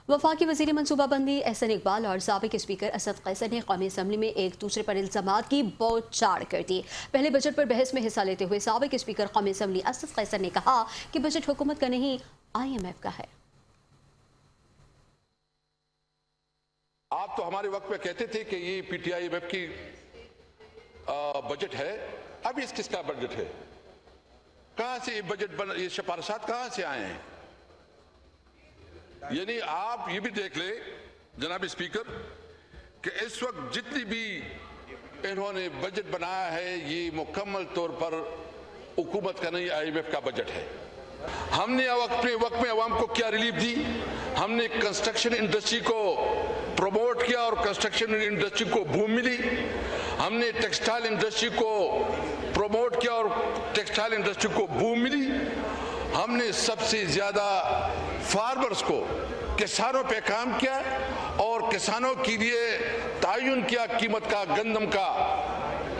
वफाकी वज़ीर मनसूबा बंदी एहसन इकबाल और साबिक स्पीकर असद कैसर ने कौमी असम्बली में एक दूसरे पर इल्ज़ामात की बौछार कर दी। पहले बजट पर बहस में हिस्सा लेते हुए साबिक स्पीकर कौमी असम्बली असद कैसर ने कहा कि बजट हुकूमत का नहीं IMF का है। आप तो हमारे वक्त में कहते थे कि ये PTI-IMF की बजट है, अब इस किसका बजट है? कहां से ये बजट ये सिफारिशात कहां से आए हैं? यानी आप ये भी देख ले जनाब स्पीकर कि इस वक्त जितनी भी इन्होंने बजट बनाया है ये मुकम्मल तौर पर हुकूमत का नहीं IMF का बजट है। हमने अपने वक्त में अवाम को क्या रिलीफ दी? हमने कंस्ट्रक्शन इंडस्ट्री को प्रमोट किया और कंस्ट्रक्शन इंडस्ट्री को भूमि मिली। हमने टेक्सटाइल इंडस्ट्री को प्रमोट किया और टेक्सटाइल इंडस्ट्री को भूमि मिली। हमने सबसे ज्यादा फार्मर्स को, किसानों पे काम किया और किसानों के लिए तायुन किया कीमत का, गंदम का,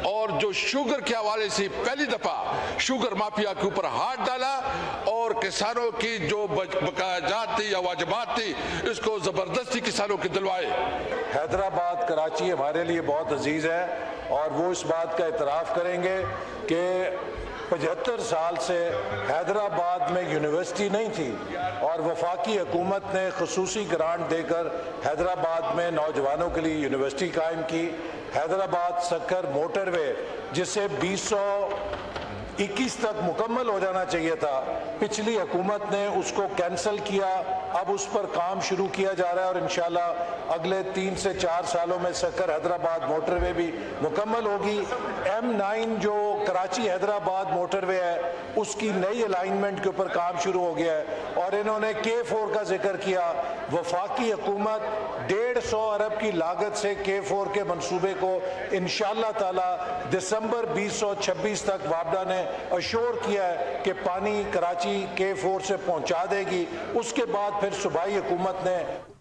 और जो शुगर के हवाले से पहली दफा शुगर माफिया के ऊपर हाथ डाला और किसानों की जो बकायाजात थी या वाजिबात थी इसको जबरदस्ती किसानों के दिलवाए। हैदराबाद कराची हमारे लिए बहुत अजीज है और वो इस बात का इतराफ़ करेंगे कि 75 साल से हैदराबाद में यूनिवर्सिटी नहीं थी और वफाकी हुकूमत ने खसूसी ग्रांट देकर हैदराबाद में नौजवानों के लिए यूनिवर्सिटी कायम की। हैदराबाद सक्कर मोटरवे जिसे 2021 तक मुकम्मल हो जाना चाहिए था, पिछली हुकूमत ने उसको कैंसिल किया। अब उस पर काम शुरू किया जा रहा है और इंशाल्लाह अगले 3 से 4 सालों में सक्कर हैदराबाद मोटरवे भी मुकम्मल होगी। M9 जो कराची हैदराबाद मोटरवे है उसकी नई अलाइनमेंट के ऊपर काम शुरू हो गया है और इन्होंने K4 का जिक्र किया। वफाकी हुकूमत 150 अरब की लागत से K4 के मंसूबे को इंशाल्लाह ताला दिसंबर 2026 तक वापडा ने अश्योर किया है कि पानी कराची K4 से पहुंचा देगी। उसके बाद फिर सूबाई हुकूमत ने